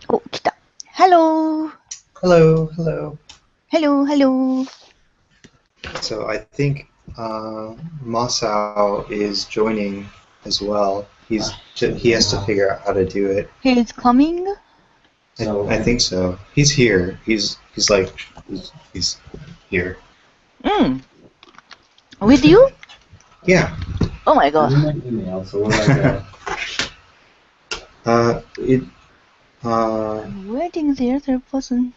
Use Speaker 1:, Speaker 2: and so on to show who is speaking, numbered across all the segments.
Speaker 1: お、来た。Hello.
Speaker 2: Hello, hello.
Speaker 1: Hello, hello.
Speaker 2: So I think Masao is joining as well. He has to figure out how to do it.
Speaker 1: He is coming.
Speaker 2: I think so. He's here. He's here.
Speaker 1: With you?
Speaker 2: Yeah.
Speaker 1: Oh my god.
Speaker 3: Email, so we're like
Speaker 1: I'm waiting the other person.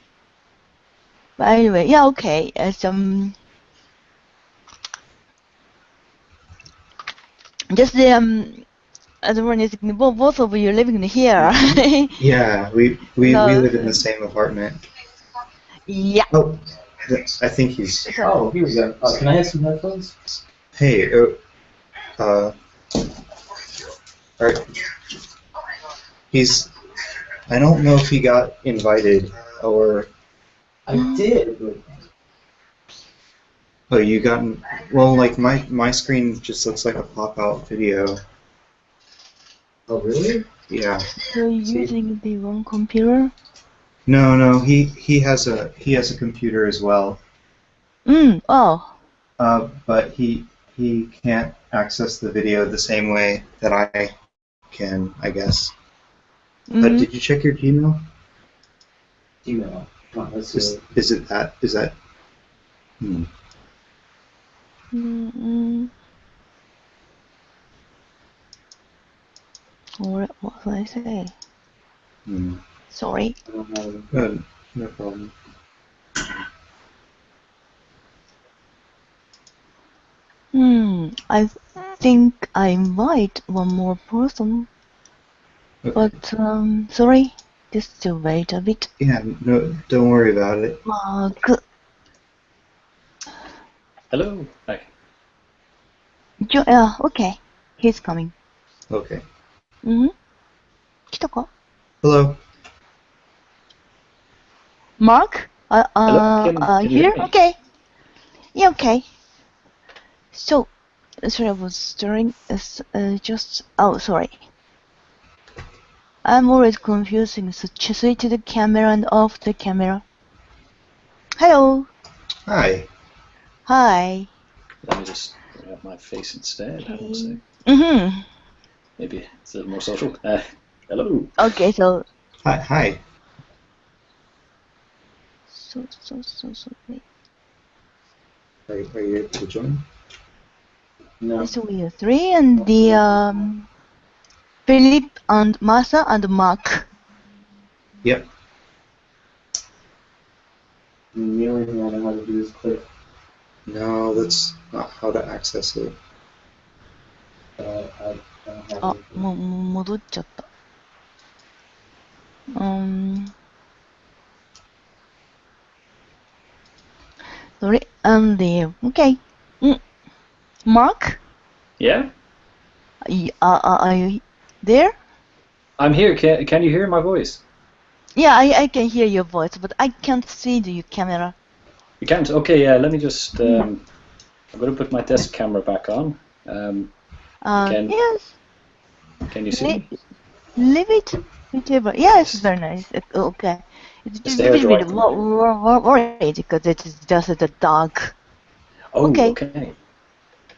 Speaker 1: But anyway, yeah, okay. Just as one is both of you living here.
Speaker 2: Yeah, we
Speaker 1: No.
Speaker 2: live in the same apartment.
Speaker 1: Yeah.
Speaker 2: Oh, I think he's.
Speaker 3: oh, here we go. Can I have some headphones?
Speaker 2: Hey. Alright. He's. I don't know if he got invited or.
Speaker 3: I did, but
Speaker 2: Oh, you gotten. Well, like my screen just looks like a pop-out video.
Speaker 3: oh really?
Speaker 2: Yeah.
Speaker 1: So using the wrong computer?
Speaker 2: No. He has a computer as well.
Speaker 1: Oh.
Speaker 2: But he can't access the video the same way that I can, I guess. But did you check your Gmail?
Speaker 3: Email. Oh, let's see.
Speaker 2: Is it that? Is that?
Speaker 1: What did I say? Sorry.
Speaker 3: I don't have it.
Speaker 2: No problem.
Speaker 1: I think I invite one more person,
Speaker 2: Okay.
Speaker 1: but sorry, just to wait a bit.
Speaker 2: Yeah, no, don't worry about it.
Speaker 1: Mark.
Speaker 4: Hello. Hi.
Speaker 1: Okay. He's coming.
Speaker 2: Okay.
Speaker 1: 来たか?
Speaker 2: Hello.
Speaker 1: Mark?
Speaker 4: Hello. Can you
Speaker 1: here?
Speaker 4: hear me?
Speaker 1: Okay. Yeah, okay. So, sorry, I was stirring. Oh, sorry. I'm always confusing switch the camera and off the camera. Hello.
Speaker 2: Hi.
Speaker 1: Hi.
Speaker 4: Let me just bring up my face instead.
Speaker 1: Okay.
Speaker 4: One sec.
Speaker 1: Mm-hmm.
Speaker 4: Maybe it's a little more social. Hello.
Speaker 1: Okay, so.
Speaker 2: Hi.
Speaker 1: So. Wait.
Speaker 2: Are you able to join?
Speaker 3: No.
Speaker 1: So we are three, and the Philip and Martha and Mark.
Speaker 2: Yep.
Speaker 3: The only thing I know how to do is click.
Speaker 2: No, that's not how to access it.
Speaker 3: I don't have
Speaker 1: あ、
Speaker 3: anything.
Speaker 1: もう戻っちゃった。Sorry, okay. Mark?
Speaker 4: Yeah?
Speaker 1: Are you there?
Speaker 4: I'm here. Can you hear my voice?
Speaker 1: Yeah, I can hear your voice, but I can't see the camera.
Speaker 4: You can't? Okay, yeah, let me just... I'm going to put my desk camera back on.
Speaker 1: Yes.
Speaker 4: Can you see me?
Speaker 1: Leave it. Whichever. Yeah, it's very nice. Okay. It's
Speaker 4: It's
Speaker 1: a
Speaker 4: the
Speaker 1: little bit
Speaker 4: drawing.
Speaker 1: worried because it is just the dark.
Speaker 4: Oh,
Speaker 1: Okay.
Speaker 4: okay.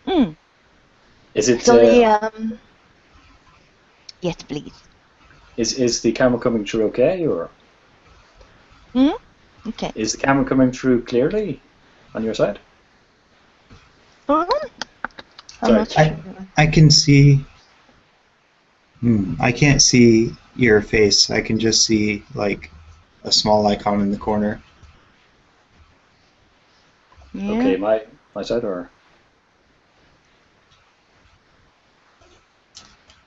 Speaker 1: Mm.
Speaker 4: Is it...
Speaker 1: So yes, please.
Speaker 4: Is the camera coming through okay, or...
Speaker 1: Okay.
Speaker 4: Is the camera coming through clearly on your side?
Speaker 1: I'm
Speaker 4: Sorry.
Speaker 1: not sure.
Speaker 2: I can see. I can't see your face. I can just see like a small icon in the corner.
Speaker 1: Yeah.
Speaker 4: Okay, my side, or...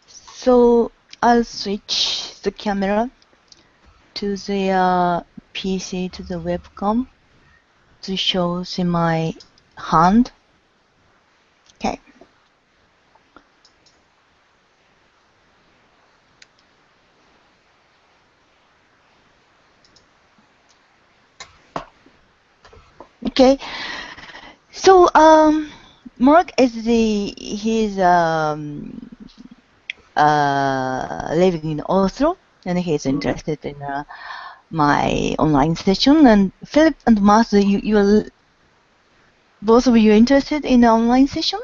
Speaker 1: So I'll switch the camera to the PC to the webcam to show my hand. Okay. Okay. So Mark is he's living in Oslo, and he's interested in my online session. And Philip and Martha, you are both of you interested in the online session?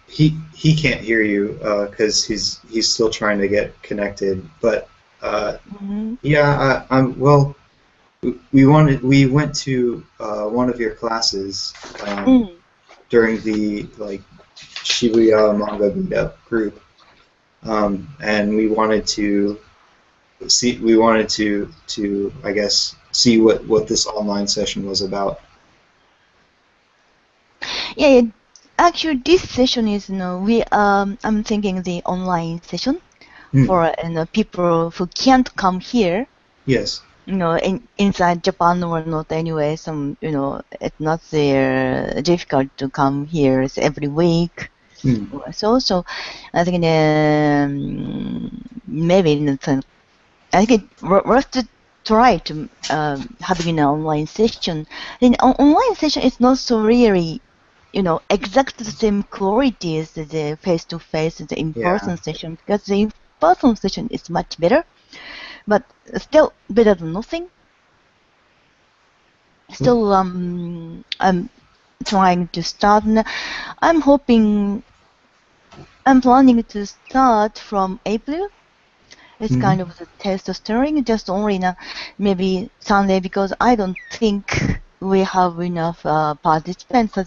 Speaker 2: He can't hear you because he's still trying to get connected. But yeah, well, we went to one of your classes during the Shibuya manga meetup group, and we wanted to I guess see what this online session was about.
Speaker 1: Yeah, actually, this session is I'm thinking the online session for people who can't come here.
Speaker 2: Yes.
Speaker 1: Inside Japan or not anyway. It's not very difficult to come here every week. So I think maybe I think it's worth to try to having an online session. Then online session is not so really, exactly the same quality as the face-to-face, the in-person session, because the in-person session is much better, but still better than nothing. Still, I'm trying to start. I'm planning to start from April. It's kind of the testosterone, just only maybe Sunday, because I don't think we have enough participants.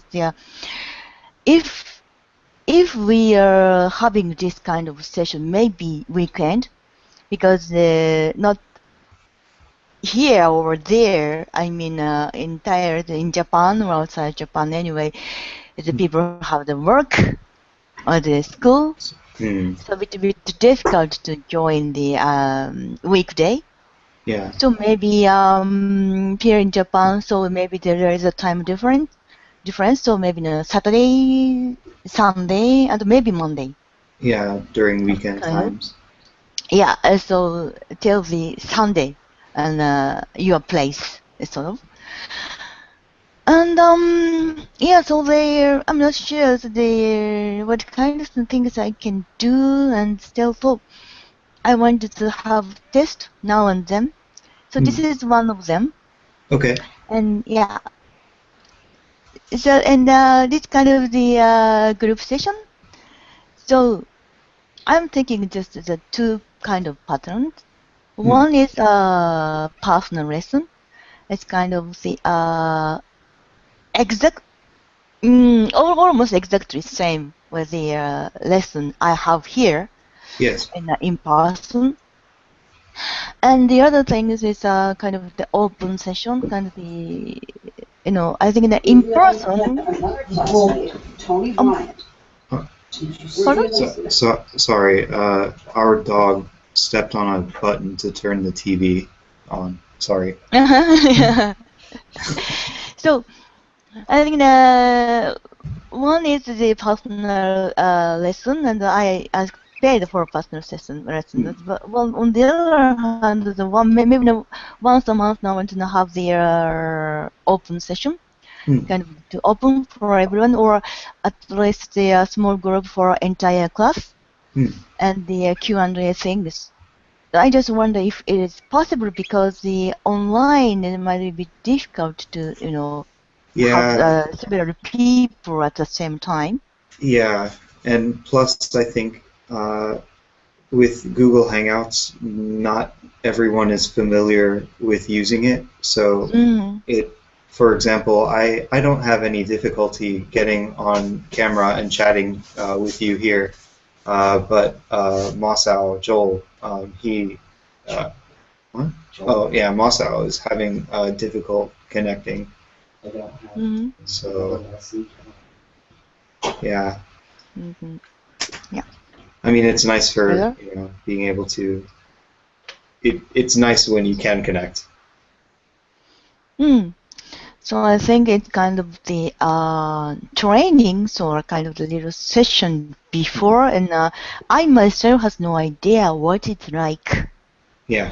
Speaker 1: If we are having this kind of session, maybe weekend, because not here or there, I mean entire in Japan or outside Japan anyway, the people have the work or the school. So it's a bit difficult to join the weekday.
Speaker 2: Yeah.
Speaker 1: So maybe here in Japan, so maybe there is a time difference. So maybe Saturday, Sunday, and maybe Monday.
Speaker 2: Yeah, during weekend times.
Speaker 1: Yeah, so till the Sunday and your place, sort of. And yeah, so I'm not sure what kind of things I can do, and still so I wanted to have test now and then. So this is one of them.
Speaker 2: Okay.
Speaker 1: And yeah, so and this kind of the group session. So I'm thinking just the two kind of patterns. One is personal lesson. It's kind of the almost exactly same with the lesson I have here.
Speaker 2: Yes.
Speaker 1: In person. And the other thing is kind of the open session, kind of the I think the in person.
Speaker 5: Tony Bryant.
Speaker 2: Sorry, our dog stepped on a button to turn the TV on. Sorry.
Speaker 1: So I think one is the personal lesson, and I paid for personal lesson. But on the other hand, the one maybe once a month now I want to have the open session, kind of to open for everyone, or at least the small group for entire class, and the Q&A things. I just wonder if it is possible, because the online it might be difficult to have several people at the same time.
Speaker 2: Yeah, and plus I think with Google Hangouts, not everyone is familiar with using it. So for example, I don't have any difficulty getting on camera and chatting with you here, but Masao, Joel, he, what? Oh yeah, Masao is having difficult connecting. So yeah.
Speaker 1: Yeah.
Speaker 2: I mean, it's nice for being able to. It's nice when you can connect.
Speaker 1: So I think it's kind of the trainings or kind of the little session before, and I myself has no idea what it's like.
Speaker 2: Yeah.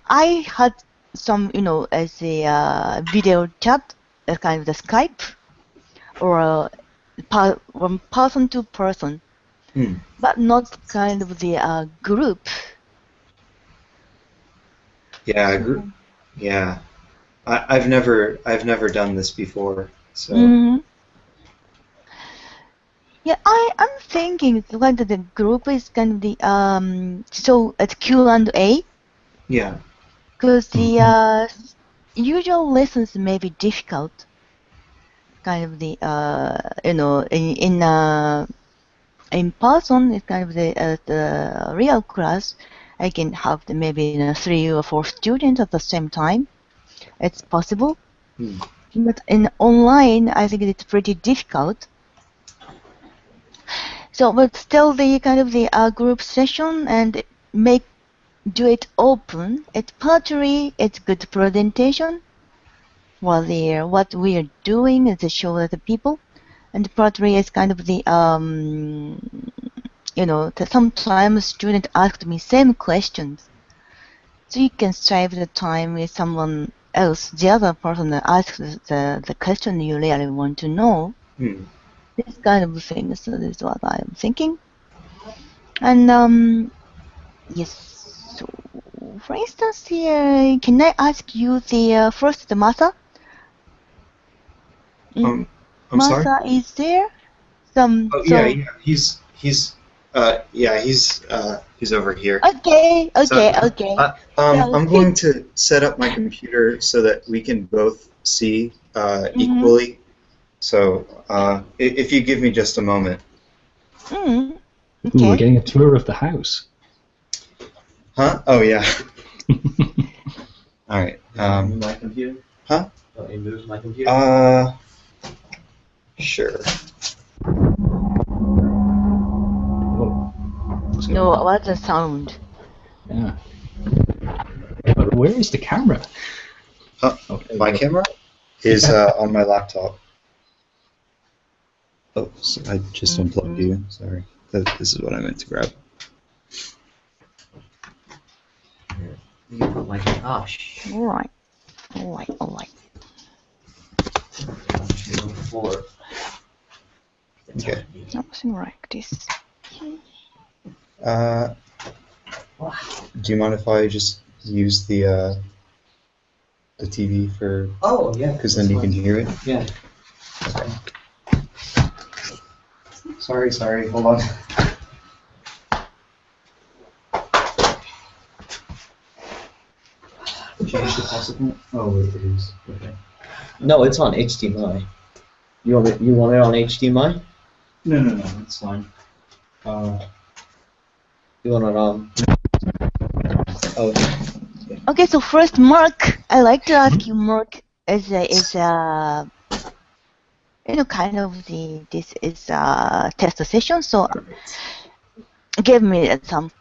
Speaker 1: I had some, as a video chat, kind of the Skype, or from person to person. but not kind of the group.
Speaker 2: Yeah, yeah. I've never done this before, so.
Speaker 1: Yeah, I'm thinking whether the group is kind of the so it's Q&A.
Speaker 2: Yeah.
Speaker 1: Because the usual lessons may be difficult. Kind of the in person, it's kind of the real class. I can have maybe 3 or 4 students at the same time. It's possible, but in online, I think it's pretty difficult. So, but still, the kind of the group session and do it open. It's partly it's good presentation. What we are doing is to show the people, and partly is kind of the sometimes students asked me same questions, so you can save the time with someone else, the other person that asks the question you really want to know. This kind of thing. So this is what I'm thinking. And yes. So for instance, here, can I ask you the first the Masa?
Speaker 2: I'm
Speaker 1: Masa
Speaker 2: sorry?
Speaker 1: is there?
Speaker 2: Yeah. He's over here.
Speaker 1: Okay.
Speaker 2: I'm going to set up my computer so that we can both see equally. So if you give me just a moment.
Speaker 1: Okay.
Speaker 4: Ooh, we're getting a tour of the house.
Speaker 2: Huh? Oh yeah. All right.
Speaker 3: Move my computer?
Speaker 2: Huh?
Speaker 3: Don't you move my computer?
Speaker 2: Sure.
Speaker 4: Whoa.
Speaker 1: No, what's the sound?
Speaker 4: Yeah. But where is the camera?
Speaker 2: Okay, my camera is on my laptop. Oh, so I just unplugged you. Sorry. This is what I meant to grab.
Speaker 3: You put my gosh.
Speaker 1: All right.
Speaker 2: Okay.
Speaker 1: Something like this.
Speaker 2: Do you mind if I just use the TV for?
Speaker 3: Oh yeah.
Speaker 2: Because then you can hear it.
Speaker 3: Yeah.
Speaker 2: Okay.
Speaker 3: Sorry. Hold on.
Speaker 2: Change the possible. Oh, it is. Okay.
Speaker 3: No, it's on HDMI. You want it on HDMI?
Speaker 2: No, it's fine.
Speaker 3: You want it on?
Speaker 2: Oh.
Speaker 1: Okay, so first, Mark, I like to ask you, Mark, kind of this is a test session, so give me some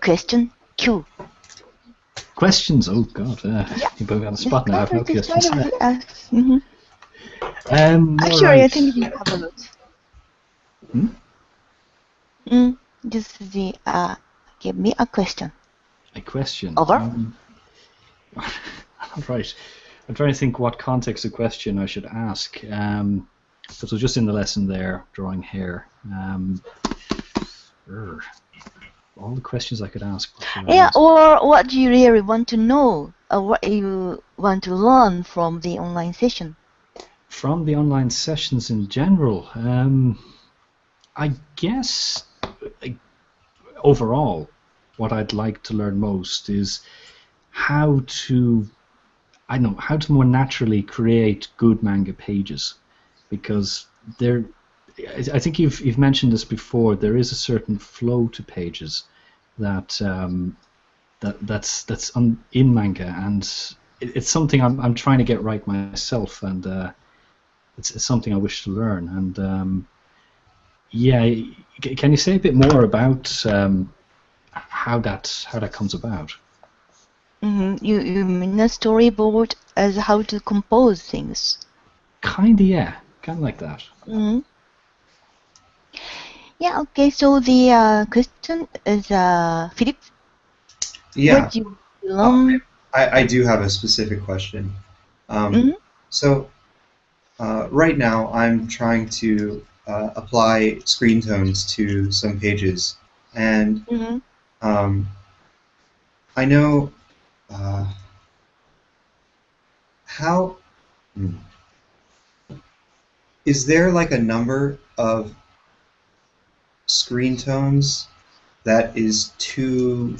Speaker 1: question. Q.
Speaker 4: Questions? Oh God, you put me on the spot now. I have no questions.
Speaker 1: Actually,
Speaker 4: right.
Speaker 1: I think you have a lot. Just give me a question.
Speaker 4: A question.
Speaker 1: Over.
Speaker 4: Right. I'm trying to think what context of question I should ask. Because we're just in the lesson there, drawing hair. All the questions I could ask.
Speaker 1: Yeah, or what do you really want to know, or what you want to learn from the online session?
Speaker 4: From the online sessions in general, I guess overall, what I'd like to learn most is how to more naturally create good manga pages, because I think you've mentioned this before. There is a certain flow to pages that's in manga, and it's something I'm trying to get right myself, and it's something I wish to learn. And can you say a bit more about how that comes about?
Speaker 1: You mean a storyboard as how to compose things?
Speaker 4: Kind of like that.
Speaker 1: Yeah, okay, so the question is, Philip?
Speaker 2: Yeah.
Speaker 1: What do you learn?
Speaker 2: I do have a specific question. So, right now I'm trying to apply screen tones to some pages, and I know how. Is there like a number of screen tones that is too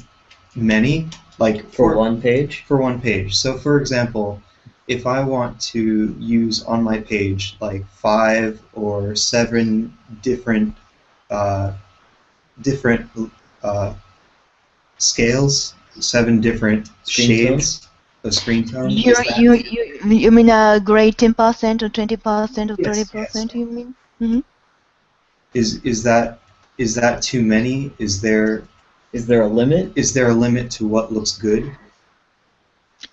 Speaker 2: many, like
Speaker 3: For one page?
Speaker 2: For one page. So, for example, if I want to use on my page like 5 or 7 different scales, 7 different shades of screen tone.
Speaker 1: You mean a gray 10% or 20% or 30%?
Speaker 2: Yes.
Speaker 1: You mean? Mm-hmm.
Speaker 2: Is that too many? Is there
Speaker 3: a limit?
Speaker 2: Is there a limit to what looks good?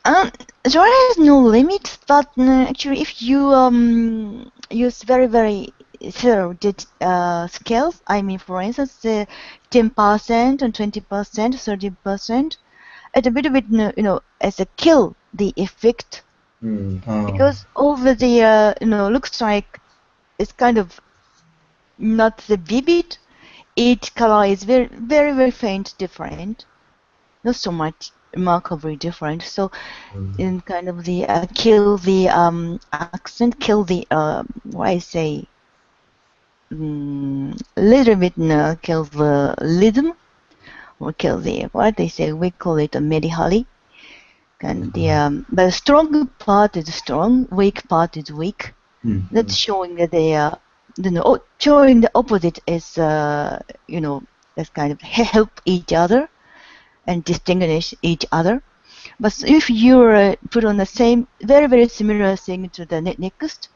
Speaker 1: There is no limit, but actually, if you use very thorough scales, I mean, for instance, 10% and 20%, 30%, it's a bit as a kill the effect because over the looks like it's kind of not the vivid. Each color is very faint, different, not so much remarkably different. So, in kind of the kill the accent, kill the what I say, little bit kill the rhythm, or kill the what they say. We call it a medihali. And the but strong part is strong, weak part is weak. That's showing that they showing the opposite is that's kind of help each other and distinguish each other. But if you put on the same very similar thing to the next,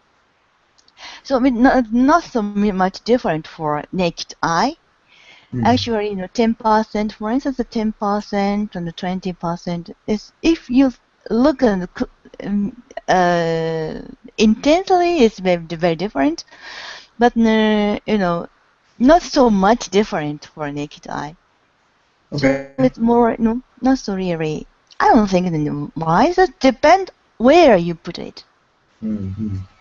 Speaker 1: so I mean not so much different for naked eye. Actually, 10%, for instance, the 10% and the 20% is if you look at intensely, it's very different, but not so much different for a naked eye.
Speaker 2: Okay.
Speaker 1: So it's more not so really. I don't think why. It depends where you put it.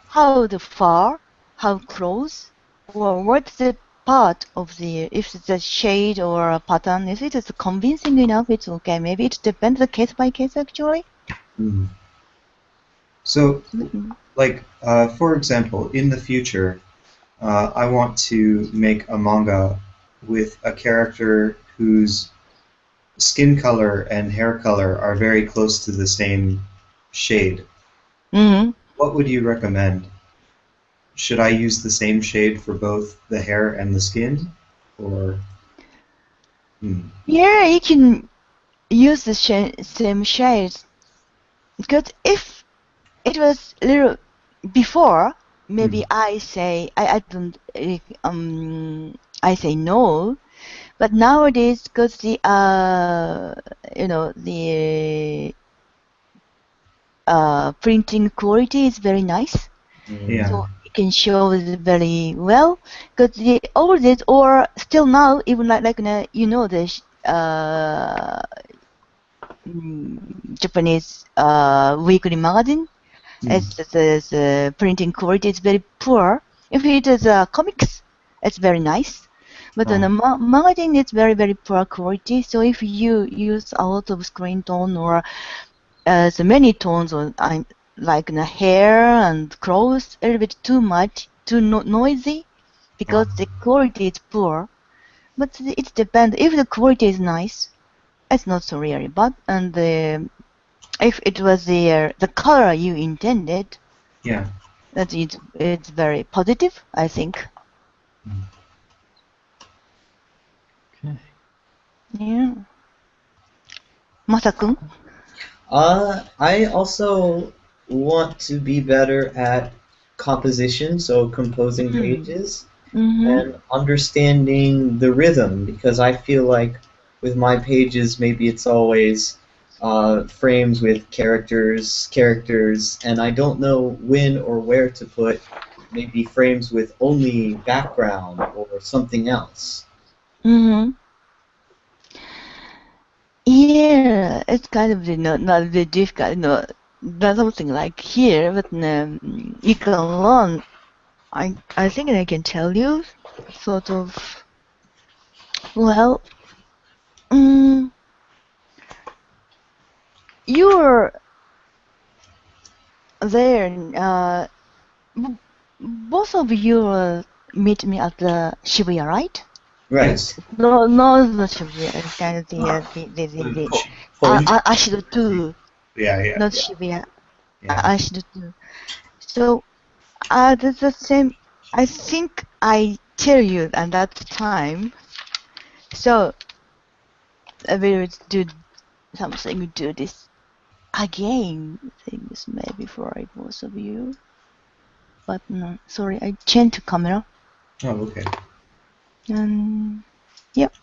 Speaker 1: How far, how close, or what's the part of the, if it's a shade or a pattern, if it is convincing enough, it's okay. Maybe it depends the case by case actually.
Speaker 2: So, like, for example, in the future, I want to make a manga with a character whose skin color and hair color are very close to the same shade. What would you recommend? Should I use the same shade for both the hair and the skin, or?
Speaker 1: Yeah, you can use the same shades because if it was a little before, maybe I say I don't I say no, but nowadays because the the printing quality is very nice.
Speaker 2: Yeah.
Speaker 1: So it can show it very well because the old days or still now even like the Japanese weekly magazine, the printing quality is very poor. If it is comics, it's very nice, but on the magazine it's very poor quality. So if you use a lot of screen tone or so many tones on like the hair and clothes, a little bit too much, too noisy, because the quality is poor. But it depends. If the quality is nice, it's not so really bad. And if it was the color you intended, that it's very positive, I think.
Speaker 4: Okay.
Speaker 1: Yeah. Masa-kun?
Speaker 3: I also want to be better at composition, so composing pages, and understanding the rhythm, because I feel like with my pages, maybe it's always frames with characters, and I don't know when or where to put maybe frames with only background or something else.
Speaker 1: Yeah, it's kind of not the difficult, not something like here, but you can learn I think I can tell you, sort of. Well, you're there. Both of you meet me at the Shibuya, right?
Speaker 3: Right.
Speaker 1: No, no, the Shibuya. It's kind of the Ashido 2,
Speaker 6: Yeah.
Speaker 1: not Shibuya.
Speaker 2: Yeah.
Speaker 1: Ashido 2. So, that's the same. I think I tell you at that time. So, I will do something, do this again. Things maybe for both of you. But no, sorry, I changed camera.
Speaker 2: Oh, okay.
Speaker 1: And yep.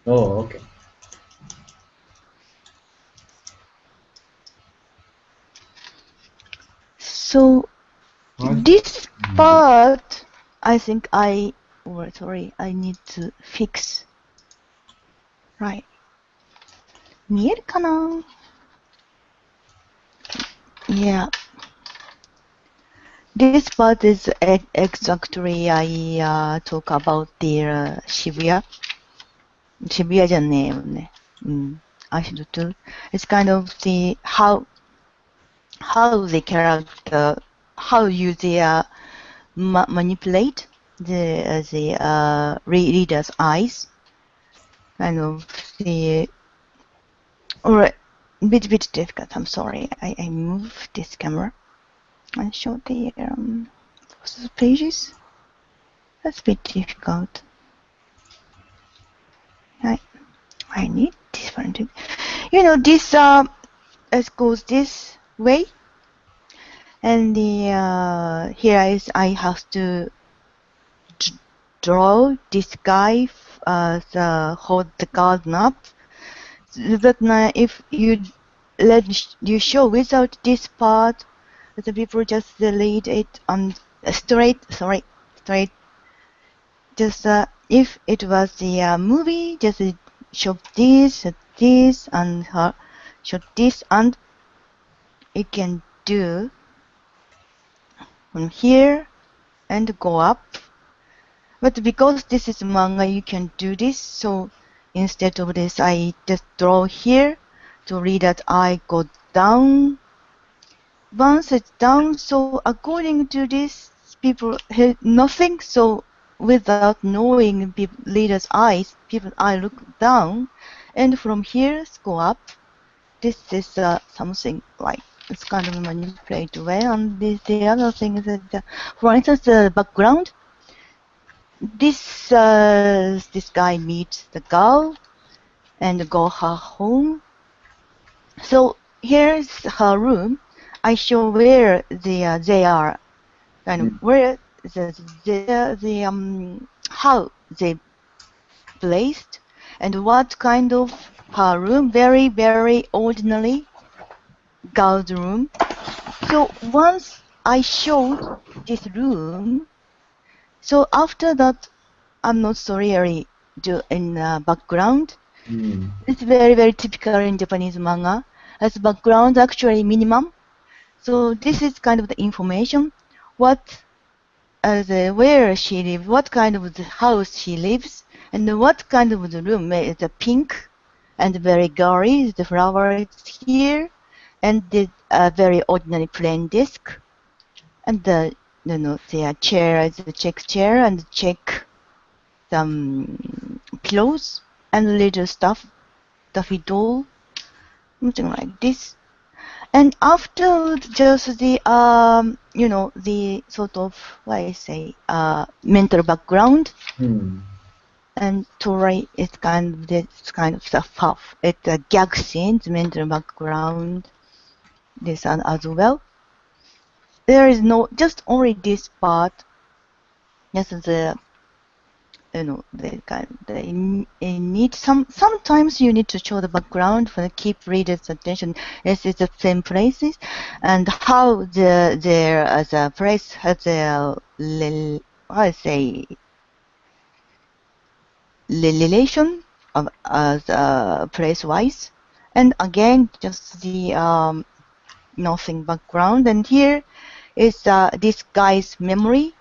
Speaker 3: Oh, okay.
Speaker 1: So this part, I think I need to fix. Right. 見えるかな? Yeah. This part is exactly I talk about the Shibuya. Shibuya じゃねえよね。I should do. It's kind of the how the character, how you manipulate the reader's eyes. Kind of the or bit difficult. I'm sorry. I move this camera and show the pages. That's a bit difficult. I need different. You know, this it goes this way, and the here I have to draw this guy hold the garden up. But if you show without this part, the people just read it on straight. Just if it was the movie, just show this, and show this, and it can do from here and go up. But because this is manga, you can do this. So instead of this, I just draw here to read that I go down. Once it's down, so according to this, people hear nothing. So without knowing reader's eyes, I look down, and from here go up. This is something like it's kind of manipulated way. And the other thing is that, for instance, the background. This guy meets the girl and go her home. So here's her room. I show where they are, kind of where how they placed and what kind of her room. Very ordinary girl's room. So once I showed this room, so after that, I'm not sorry do in background. It's very typical in Japanese manga. As background, actually minimum. So this is kind of the information. What where she lives, what kind of the house she lives, and what kind of the room. It's a pink and very girly. The flower is here, and the very ordinary plain desk, and the chair is a check chair and check some pillows and little stuff, stuffy doll, something like this. And after just the the sort of what I say mental background, and to write it's kind of this kind of stuff. It's a gag scene, the mental background, this and as well. There is no just only this part. Yes, the they need sometimes you need to show the background for the keep readers' attention. Yes, it's the same places, and how their as a place has a relation of as place wise, and again just the nothing background, and here is this guy's memory.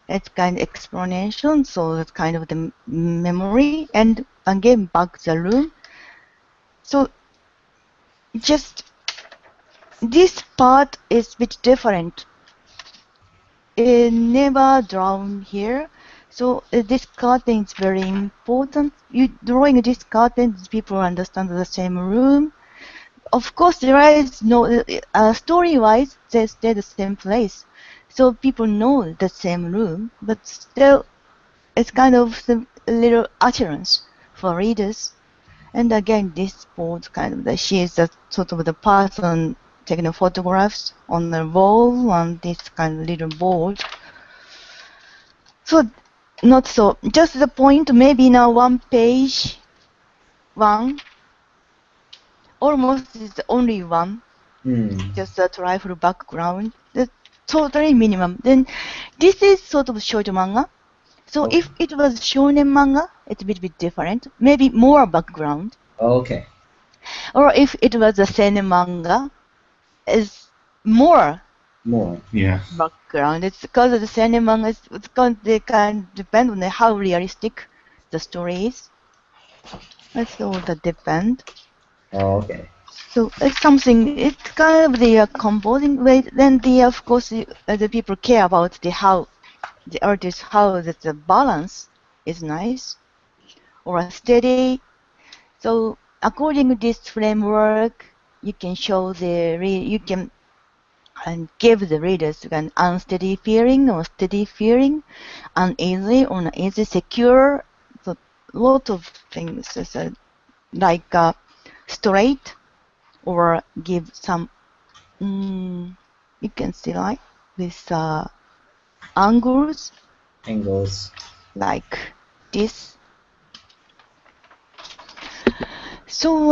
Speaker 1: It's kind of explanation, so it's kind of the memory, and again back the room. So just this part is a bit different. It never drawn here, so this curtain is very important. You drawing this curtain, people understand the same room. Of course, there is no story-wise, they stay the same place, so people know the same room, but still, it's kind of a little utterance for readers. And again, this board kind of she is the sort of the person taking photographs on the wall on this kind of little board. So not so. Just the point, maybe now one page, one. Almost is only one. Just a trifle background. That's totally minimum. Then this is sort of shoujo manga. So if it was shonen manga, it's a bit different. Maybe more background.
Speaker 3: Okay.
Speaker 1: Or if it was a seinen manga, it's more.
Speaker 2: Yeah.
Speaker 1: Background. It's because the seinen manga is they can depend on how realistic the story is. That's all that depend.
Speaker 3: Okay.
Speaker 1: So it's something. It's kind of the composing way. Then of course the people care about how the artist how that the balance is nice or steady. So according to this framework, you can show you can and give the readers an unsteady feeling or steady feeling, uneasy or uneasy, secure. So lot of things like straight or give some you can see like this angles like this. So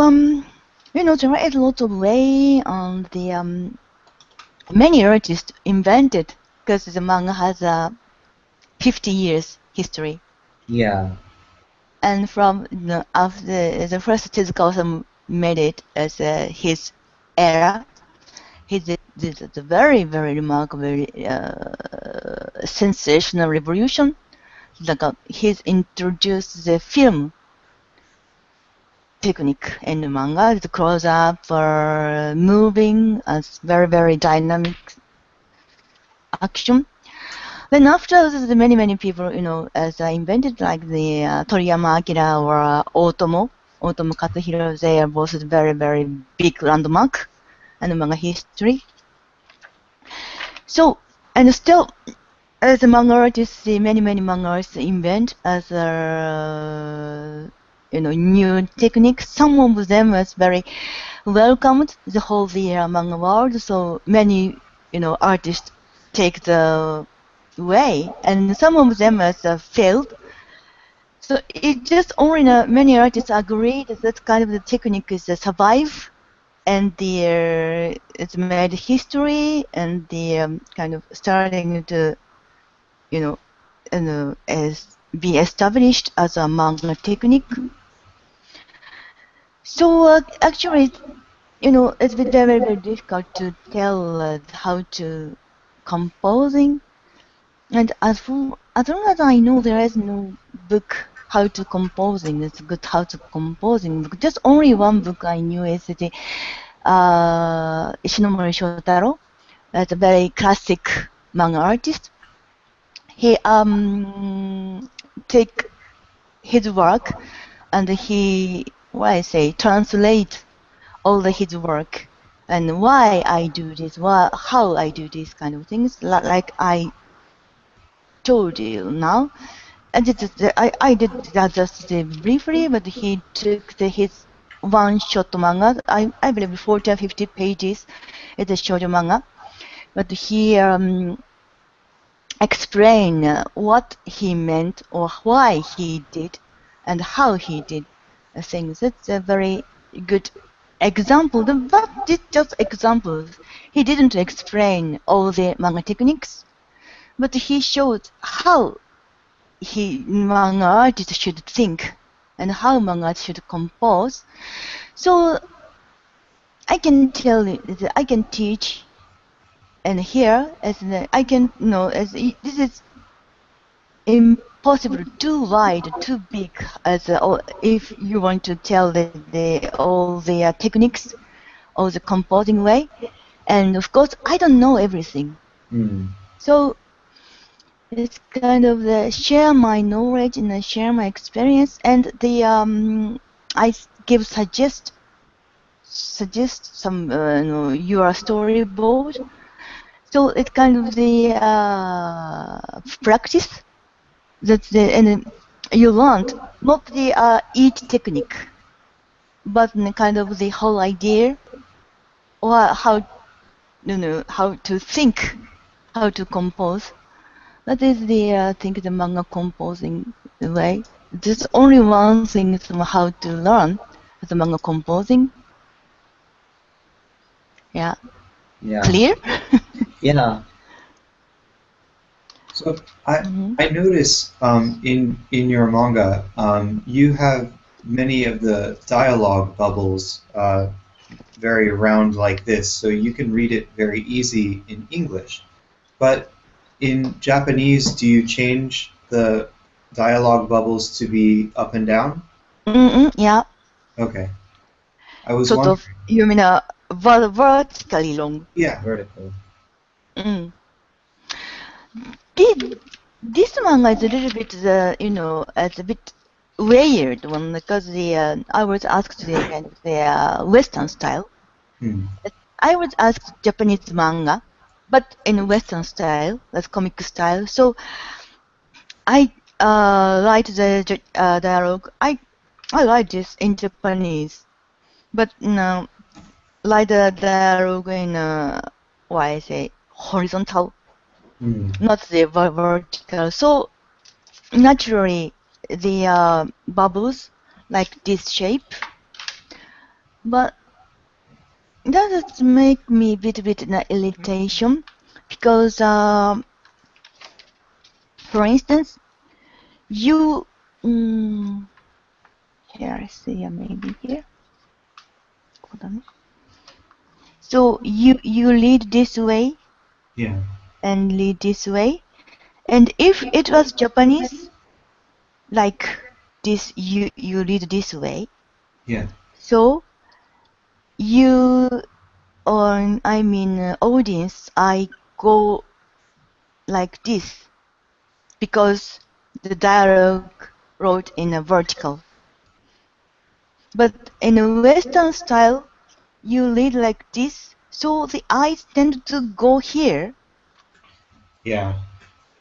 Speaker 1: there is a lot of way on the many artists invented because the manga has a 50 years history.
Speaker 3: Yeah.
Speaker 1: And from after the first Tezuka also made it as his era. He did a very remarkable sensational revolution. Like he's introduced the film technique in the manga, the close up or moving as very dynamic action. Then after the many people, as invented like the Toriyama Akira or Otomo Katsuhiro, they are both very big landmark in the manga history. So, and still, as a manga artists, many manga artists invent as new techniques. Some of them is very welcomed the whole manga world. So many artists take the way, and some of them has failed. So it just only many artists agree that kind of the technique is survive, and it's made history, and the kind of starting to as be established as a manga technique. So actually, it's been very difficult to tell how to composing. And as long as I know, there is no book how to composing. It's good how to composing. Just only one book I knew is the Ishinomori Shotaro. That's a very classic manga artist. He take his work and he translate all his work and why I do this, how I do these kind of things, like I told you now. And I did that just briefly, but he took his one-shot manga. I believe 40 or 50 pages. It's a short manga, but he explained what he meant or why he did and how he did things. It's a very good example. But it's just examples. He didn't explain all the manga techniques, but he showed how manga artist should think and how manga artist should compose. So I can tell you that I can teach and here, as I can as this is impossible, too wide, too big. As if you want to tell all the techniques or the composing way, and of course I don't know everything. So it's kind of share my knowledge and share my experience, and I suggest some your storyboard. So it's kind of the practice and you learned not the each technique, but kind of the whole idea, or how to think, how to compose. That is the think the manga composing way. There's only one thing how to learn the manga composing. Yeah. Clear?
Speaker 3: Yeah.
Speaker 2: So I notice in your manga you have many of the dialogue bubbles very round like this, so you can read it very easy in English. But in Japanese, do you change the dialogue bubbles to be up and down?
Speaker 1: Yeah.
Speaker 2: Okay. I was
Speaker 1: sort
Speaker 2: wondering.
Speaker 1: of, you mean vertically long?
Speaker 2: Yeah.
Speaker 3: Vertical.
Speaker 1: This manga is a little bit it's a bit weird one, because I was asked the Western style. I was asked Japanese manga, but in Western style, that's comic style. So I write the dialogue. I write this in Japanese, but write the dialogue in what I say horizontal, not the vertical. So naturally, the bubbles like this shape, but that does make me a bit irritation, because for instance, you here I see maybe here. So you lead this way, and lead this way, and if it was Japanese, like this, you lead this way. So you, or I mean audience, I go like this, because the dialogue wrote in a vertical. But in a Western style, you read like this, so the eyes tend to go here.
Speaker 2: Yeah.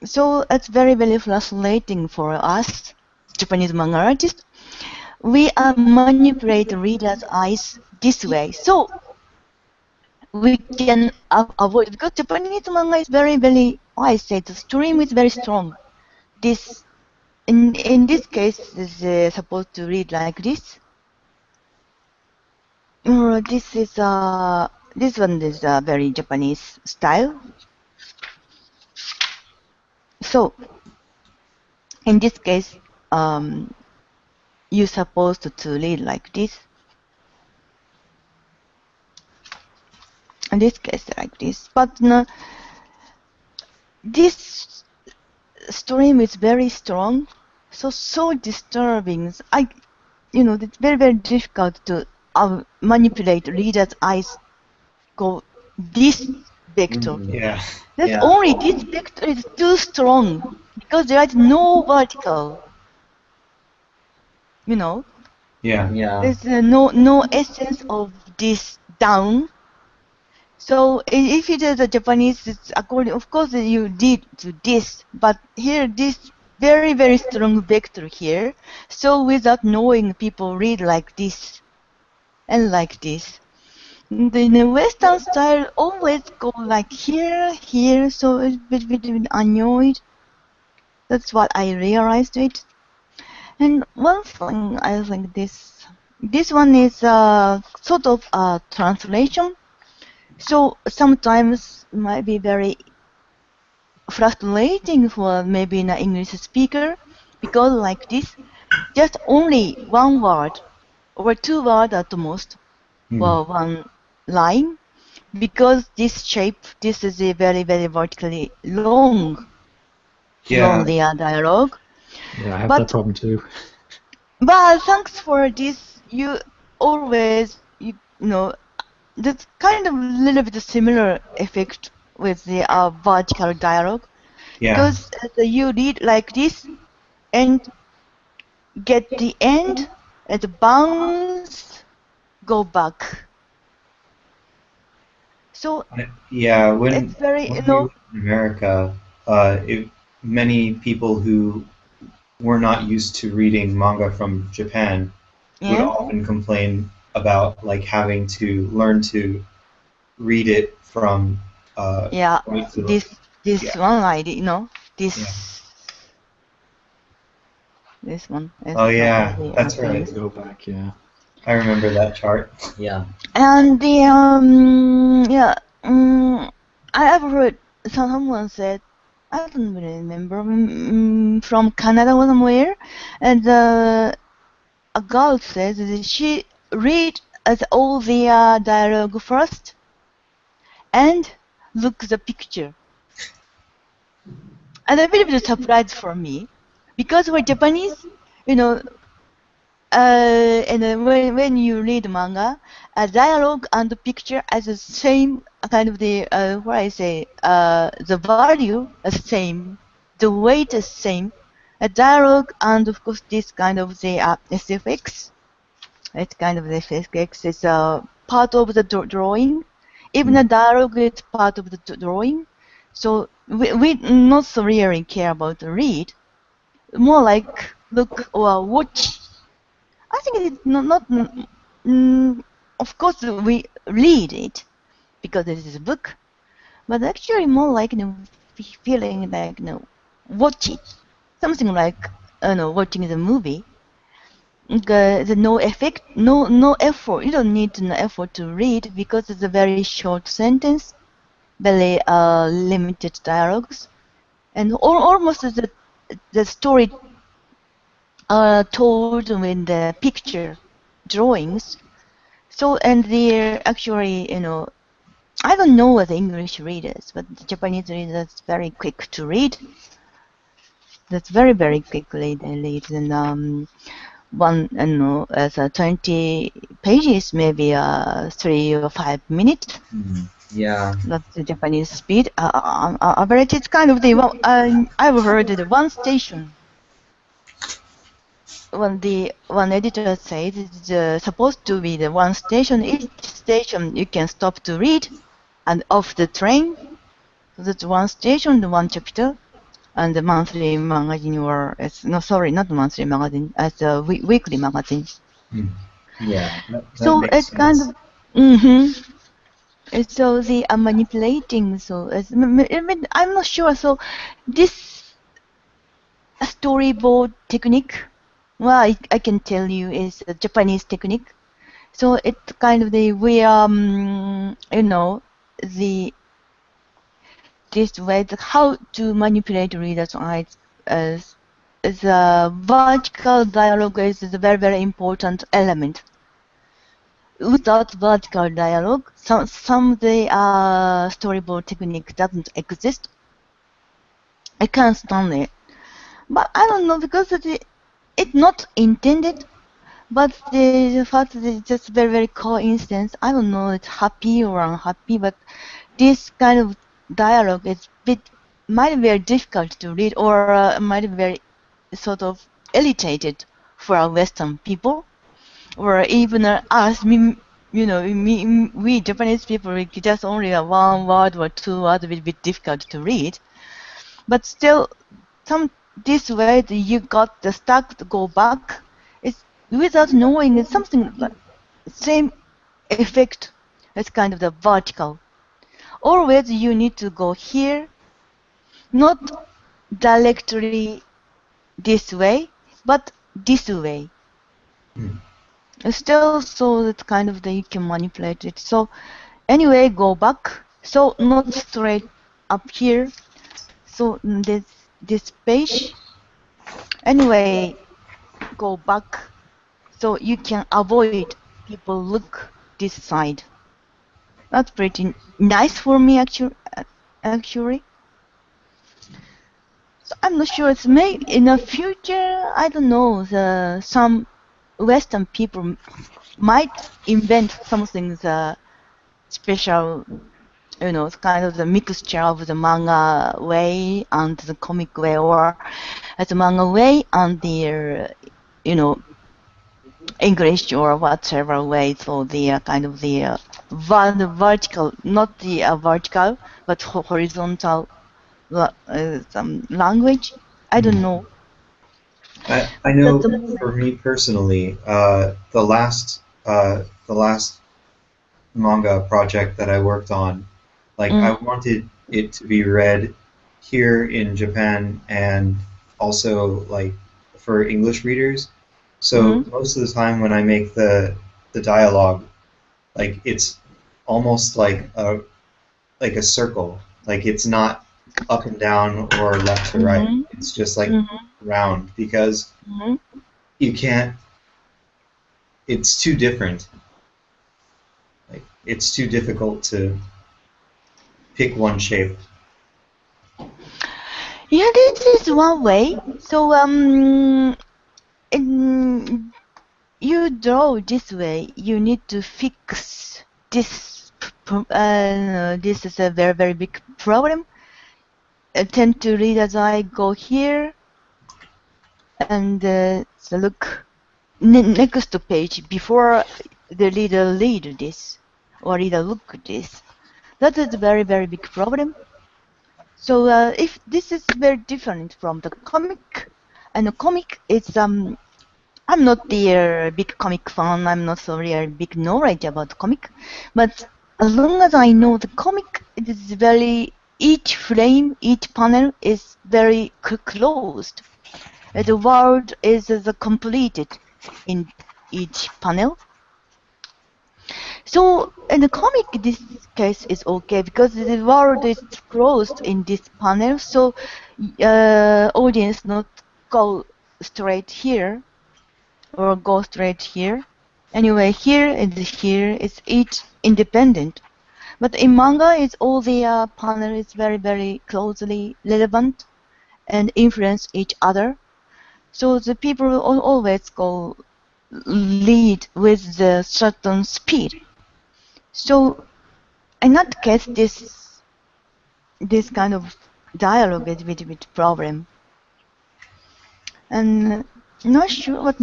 Speaker 1: So it's very frustrating for us, Japanese manga artists. We manipulate readers' eyes this way, so we can avoid, because Japanese manga is I say the stream is very strong. This in this case is supposed to read like this. This is this one is a very Japanese style. So in this case, you're supposed to read like this. In this case, like this. But this stream is very strong, so disturbing. It's very difficult to manipulate readers' eyes. Go this vector. That's only this vector is too strong, because there is no vertical. There's no essence of this down. So if it is a Japanese, it's according, of course you did to this, but here this very strong vector here. So without knowing, people read like this and like this. In the Western style, always go like here, so it's a bit annoyed. That's what I realized it. And one thing, I think this one is sort of a translation. So sometimes it might be very frustrating for maybe an English speaker, because like this, just only one word or two words at most for one line. because this shape, this is a very, very vertically long
Speaker 2: Yeah.
Speaker 1: from the dialogue.
Speaker 4: Yeah, I have
Speaker 1: But-
Speaker 4: that problem too.
Speaker 1: But thanks for this, you always, you know, there's kind of a little bit similar effect with the vertical dialogue.
Speaker 2: Yeah.
Speaker 1: Because you read like this and get the end and bounce, go back. So
Speaker 2: Yeah, when
Speaker 1: it's very,
Speaker 2: we were in America, many people who were not used to reading manga from Japan would
Speaker 1: yeah,
Speaker 2: often complain about like having to learn to read it from
Speaker 1: yeah,
Speaker 2: right to
Speaker 1: this
Speaker 2: Yeah.
Speaker 1: one idea, this
Speaker 2: Yeah.
Speaker 1: this one. is
Speaker 2: Oh yeah,
Speaker 1: probably,
Speaker 2: that's
Speaker 1: think.
Speaker 2: right.
Speaker 4: Go back, yeah.
Speaker 2: I remember that chart.
Speaker 3: Yeah.
Speaker 1: And the I have heard someone said, I don't really remember, from Canada or somewhere, and a girl says that she read all the dialogue first and look the picture. And a bit of a surprise for me, because we're Japanese, and then when you read manga, dialogue and the picture as the same kind of the the value is same, the weight is same. A dialogue and of course this kind of the SFX, it's kind of the SFX is part of the drawing. Even the dialogue is part of the drawing. So we not so really care about the read, more like look or watch. I think it's not of course we read it because it is a book, but actually more like feeling like watch it, something like watching the movie. The no effect, no effort. You don't need no effort to read because it's a very short sentence, very limited dialogues, and almost the story told with the picture drawings. So, and they're actually, I don't know what the English readers, but the Japanese readers very quick to read. That's very, very quickly they read. And one, 20 pages, maybe 3 or 5 minutes.
Speaker 3: Yeah.
Speaker 1: That's the Japanese speed. Average, it's kind of the, I've heard the one station. When the one editor says it's supposed to be the one station, each station you can stop to read, and off the train. So that's one station, the one chapter, and the monthly magazine, or not the monthly magazine, as a weekly magazine.
Speaker 3: Yeah.
Speaker 2: That
Speaker 1: So
Speaker 2: makes
Speaker 1: it's
Speaker 2: sense.
Speaker 1: kind of, so the manipulating. So I'm not sure. So this storyboard technique, well, I can tell you is a Japanese technique. So it's kind of the this way how to manipulate readers' eyes as vertical dialogue is a very, very important element. Without vertical dialogue, some of the storyboard technique doesn't exist. I can't stand it. But I don't know, because it's not intended. But the fact that it's just very, very coincidence, I don't know it's happy or unhappy, but this kind of dialogue is might be very difficult to read, or might be very sort of irritated for our Western people, or even us, we Japanese people, just only a one word or two words will be difficult to read. But still, this way that you got the stuck to go back, it's without knowing it's something like same effect as kind of the vertical. Always you need to go here, not directly this way, but this way. Still, so it's kind of that you can manipulate it. So anyway, go back. So not straight up here. So this page. Anyway, go back. So you can avoid people look this side. That's pretty nice for me actually. So I'm not sure. It's maybe in the future. I don't know. Some Western people might invent something special. It's kind of the mixture of the manga way and the comic way, or the manga way and the English or whatever way. So the kind of the vertical, not the vertical, but horizontal some language. I don't know.
Speaker 2: I know for me personally, the last manga project that I worked on, like I wanted it to be read here in Japan and also like for English readers. So most of the time when I make the dialogue, like it's almost like a circle. Like it's not up and down or left to right. It's just like round because you can't. It's too different. Like it's too difficult to pick one shape.
Speaker 1: Yeah, this is one way. So you draw this way. You need to fix this. This is a very, very big problem. I tend to read as I go here and so look next page before the reader read this or reader look at this. That is a very, very big problem. So if this is very different from the comic, and the comic is I'm not the big comic fan. I'm not so really big knowledge about comic, but as long as I know the comic, it is very each frame, each panel is very closed. The world is completed in each panel. So in the comic, this case is okay because the world is closed in this panel. So audience not go straight here or go straight here. Anyway, here and here is each independent. But in manga, it's all the panel is very, very closely relevant and influence each other. So the people always go lead with the certain speed. So in that case, this kind of dialogue is a bit problem. And not sure what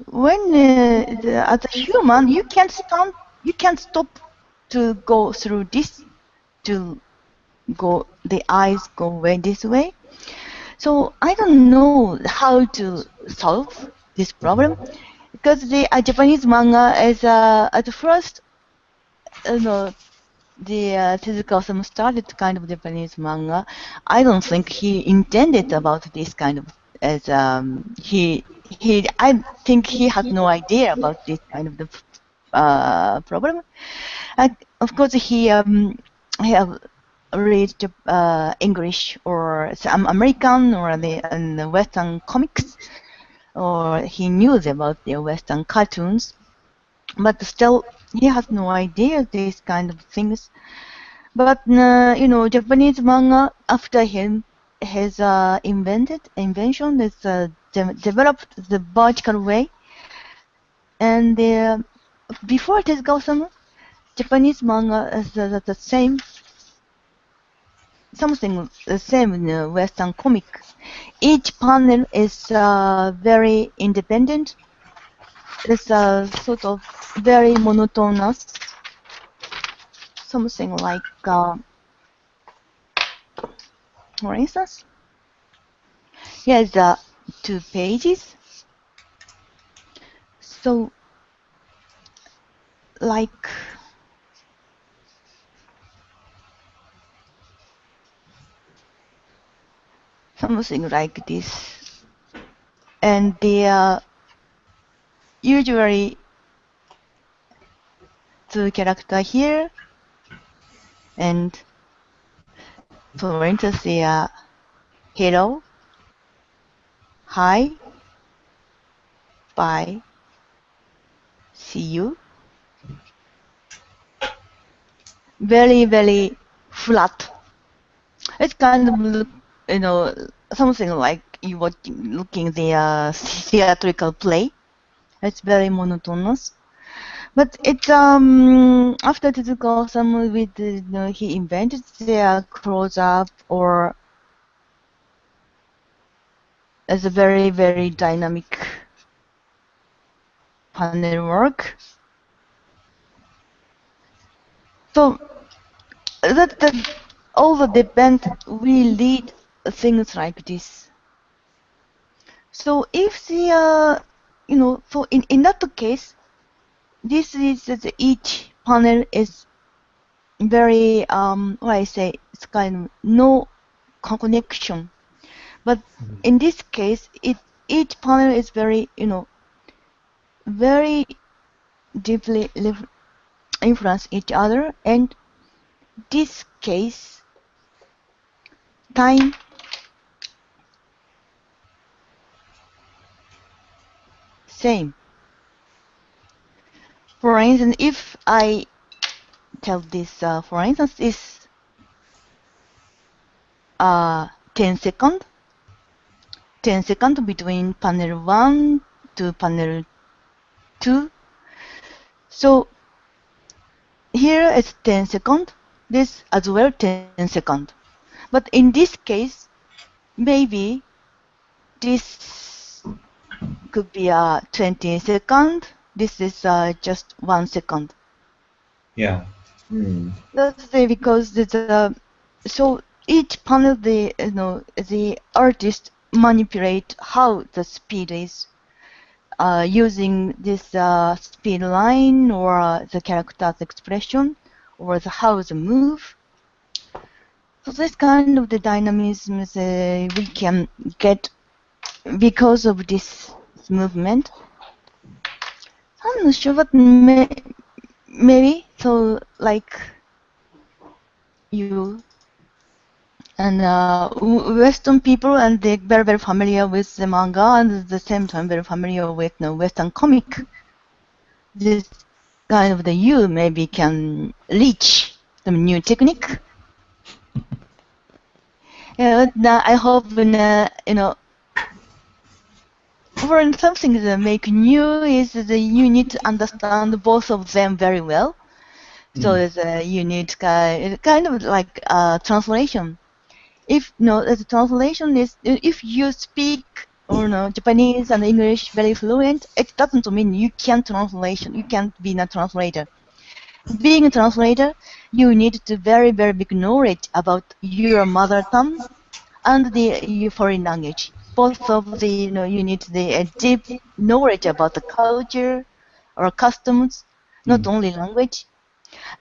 Speaker 1: when as a human you can't stop to go through this to go the eyes go way this way. So I don't know how to solve this problem because the Japanese manga is at first the Tezuka Osamu started kind of Japanese manga. I don't think he intended about this kind of as I think he had no idea about this kind of the problem. Of course, he have read English or some American or the Western comics, or he knew about the Western cartoons, but still he has no idea these kind of things. But Japanese manga after him has invention is developed the vertical way, and before Tezuka Osamu, Japanese manga is the same. Something the same in Western comic. Each panel is very independent. It's sort of very monotonous. Something like, for instance, here's 2 pages. So, like, something like this. And the usually 2 character here, and for instance, the hello, hi, bye, see you. very flat. It's kind of look, something like you looking the theatrical play. It's very monotonous. But it's after Tezuka Osamu with he invented the close up or as a very dynamic panel work. So that all the depend will lead things like this. So if the so in that case, this is each panel is very what I say it's kind of no connection, but in this case each panel is very very deeply influence each other, and this case time same. For instance, if I tell this for instance is 10 seconds between panel 1 to panel 2. So here it's 10 seconds, this as well 10 seconds. But in this case, maybe this could be 20 seconds, this is just 1 second.
Speaker 2: Yeah.
Speaker 1: That's because so each panel the artist manipulate how the speed is using this speed line or the character's expression or how the move. So this kind of the dynamism we can get because of this movement. I'm not sure, but maybe so like you and Western people, and they're very familiar with the manga, and at the same time very familiar with Western comic. This kind of the you maybe can reach the new technique. I hope for something that make new is that you need to understand both of them very well. So you need kind of like translation. If the translation is if you speak Japanese and English very fluent, it doesn't mean you can't translation. You can't be a translator. Being a translator, you need to very big knowledge about your mother tongue and your foreign language. Both of the you need the deep knowledge about the culture or customs, not only language.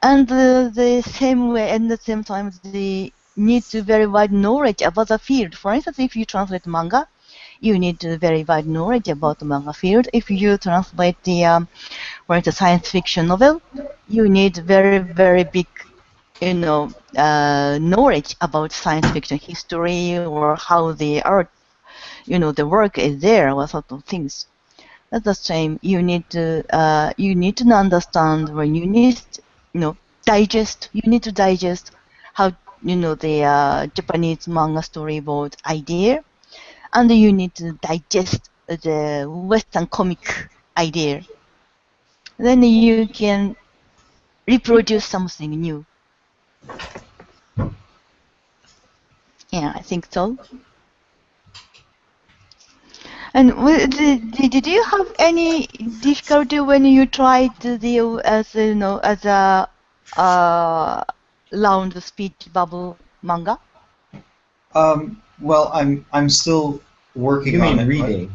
Speaker 1: And the same way, at the same time, they need to very wide knowledge about the field. For instance, if you translate manga, you need very wide knowledge about the manga field. If you translate the, for instance, science fiction novel, you need very big, knowledge about science fiction history or how the art, the work is there, or sort of things. That's the same. You need to understand when you need, digest. You need to digest how the Japanese manga storyboard idea, and you need to digest the Western comic idea. Then you can reproduce something new. Yeah, I think so. And did you have any difficulty when you tried the as a round speech bubble manga?
Speaker 2: Well, I'm still working on it.
Speaker 3: Reading.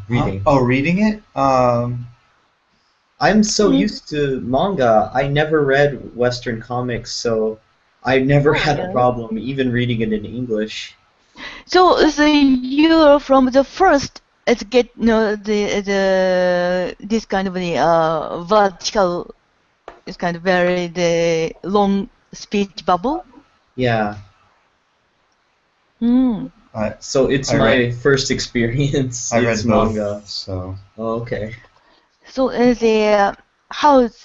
Speaker 2: Oh, reading it?
Speaker 3: I'm so used to manga. I never read Western comics, so I never had a problem even reading it in English.
Speaker 1: So you're from the first to get this kind of the vertical, this kind of the long speech bubble.
Speaker 3: Yeah. So it's my first experience.
Speaker 2: I read
Speaker 3: manga.
Speaker 2: Both, so.
Speaker 3: Oh, okay.
Speaker 1: So how's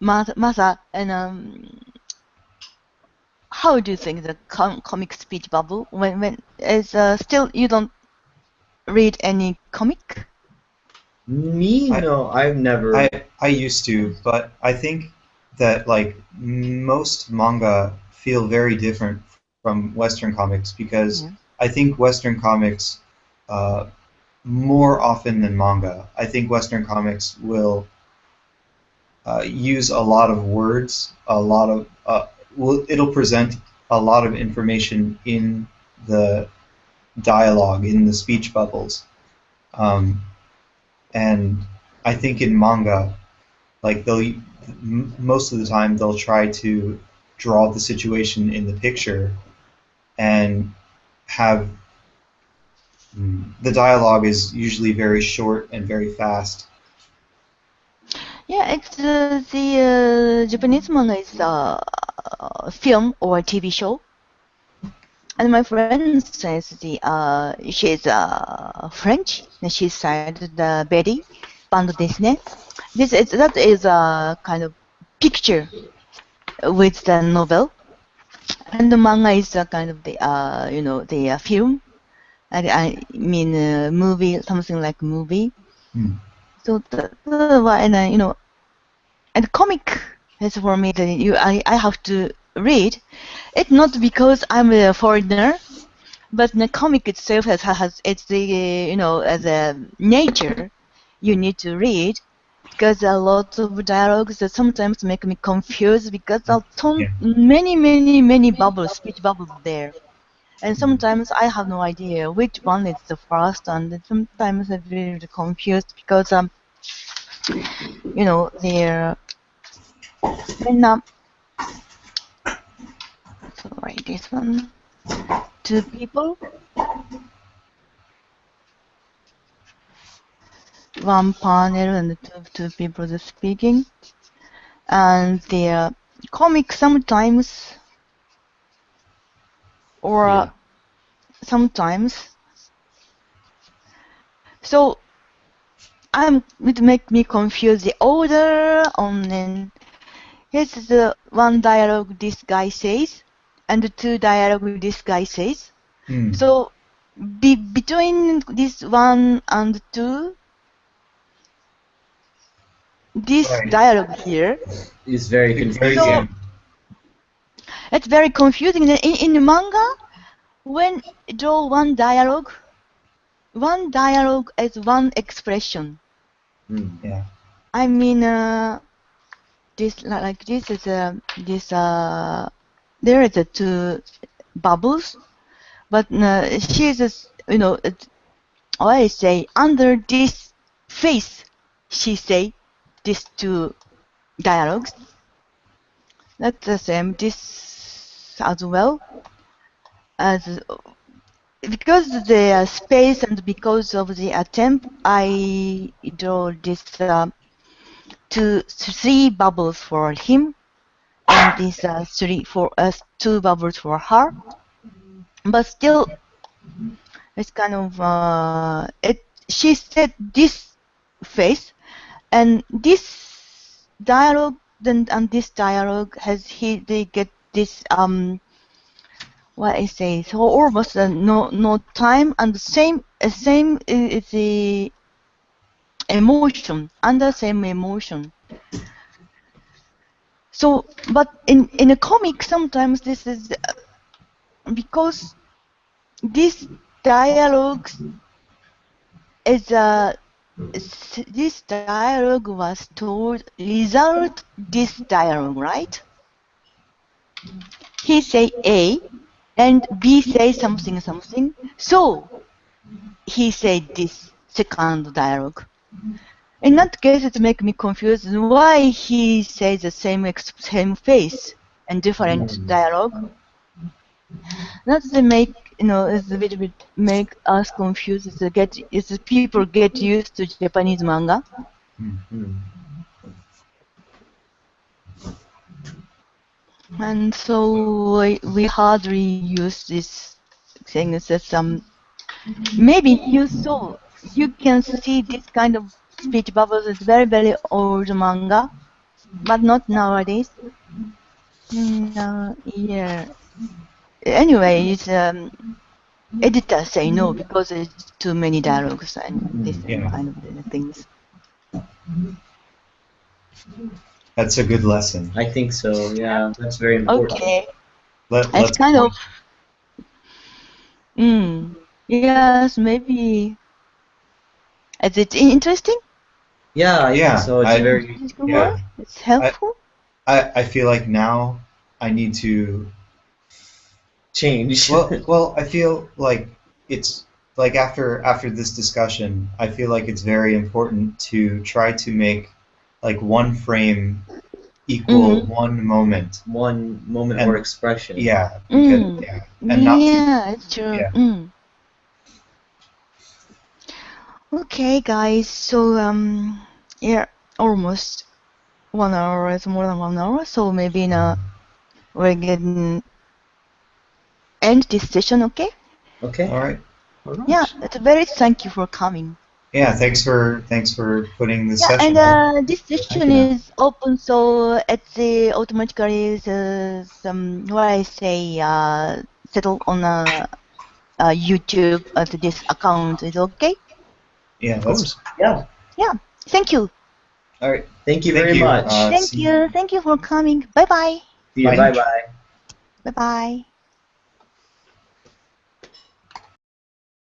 Speaker 1: Masa and how do you think the comic speech bubble when is still you don't read any comic?
Speaker 3: Me? No, I've never.
Speaker 2: I used to, but I think that like most manga feel very different from Western comics because I think Western comics more often than manga, I think Western comics will use a lot of words, a lot of it'll present a lot of information in the dialogue, in the speech bubbles, and I think in manga, like most of the time they'll try to draw the situation in the picture and have the dialogue is usually very short and very fast.
Speaker 1: Yeah, it's the Japanese manga is a film or a TV show. And my friend says she's French and she said the Betty band desu. That is a kind of picture with the novel, and the manga is a kind of the the film. I mean movie, something like movie. So that's why, and and comic is for me that I have to read. It's not because I'm a foreigner, but the comic itself has it's the as a nature you need to read because a lot of dialogues that sometimes make me confused because many bubbles, speech bubbles there. And sometimes I have no idea which one is the first, and sometimes I'm very confused because they're sorry, this one, two people, one panel and two people are speaking, and the comic sometimes or sometimes. So it make me confuse the order on. And here's the one dialogue this guy says, and the two dialogue this guy says. So between this one and two, this dialogue here
Speaker 3: is very confusing.
Speaker 1: So, it's very confusing. In the manga, when draw one dialogue is one expression.
Speaker 2: Yeah.
Speaker 1: I mean, this like this is there is a two bubbles, but she's just I say under this face, she say these two dialogues. That's the same. This as well as because the space and because of the attempt, I draw this three bubbles for him, and this two bubbles for her. But still, it's kind of she said this face, and this dialogue and this dialogue they get this what I say, so almost no time and same is the emotion under same emotion. So, but in a comic sometimes this is because this dialogue is this dialogue was told result this dialogue, right? He say A and B say something. So he said this second dialogue. In that case, it makes me confused why he says the same face and different dialogue. That they make is a little bit make us confused. Is people get used to Japanese manga. And so we hardly use this thing. That maybe you can see this kind of speech bubbles is very old manga, but not nowadays. Yeah. anyway, it's editor say no because it's too many dialogues and this
Speaker 2: Yeah.
Speaker 1: kind of things.
Speaker 2: That's a good lesson.
Speaker 3: I think so. Yeah, that's very important.
Speaker 1: Okay,
Speaker 2: Let's
Speaker 1: it's kind of. Yes, maybe. Is it interesting?
Speaker 3: Yeah, I
Speaker 2: Yeah,
Speaker 3: think so. It's
Speaker 2: I-
Speaker 3: very.
Speaker 2: Yeah.
Speaker 1: It's helpful.
Speaker 2: I feel like now I need to.
Speaker 3: Change.
Speaker 2: Well, I feel like it's like after this discussion, I feel like it's very important to try to make like one frame equal one moment.
Speaker 3: One moment
Speaker 2: And-
Speaker 3: or expression.
Speaker 2: Yeah, because, yeah, and not
Speaker 1: Yeah, it's true.
Speaker 2: Yeah.
Speaker 1: Okay, guys. So yeah, almost 1 hour. It's more than 1 hour. So maybe now we're getting end this session. Okay.
Speaker 3: Okay.
Speaker 2: all right.
Speaker 4: All right.
Speaker 1: Yeah, it's very thank you for coming.
Speaker 2: Yeah, thanks for putting this
Speaker 1: Yeah,
Speaker 2: session.
Speaker 1: and this session
Speaker 3: you.
Speaker 1: is open, so it's automatically some what I say settle on YouTube at this account is okay.
Speaker 2: Yeah,
Speaker 4: Of
Speaker 2: that's
Speaker 4: course.
Speaker 3: Yeah.
Speaker 1: Thank you.
Speaker 2: all right.
Speaker 3: Thank you
Speaker 2: Thank
Speaker 3: very
Speaker 2: you.
Speaker 3: much.
Speaker 1: Thank you. Thank you for coming. Bye bye.
Speaker 3: See you.
Speaker 2: Bye.
Speaker 3: Bye bye.
Speaker 1: Bye bye.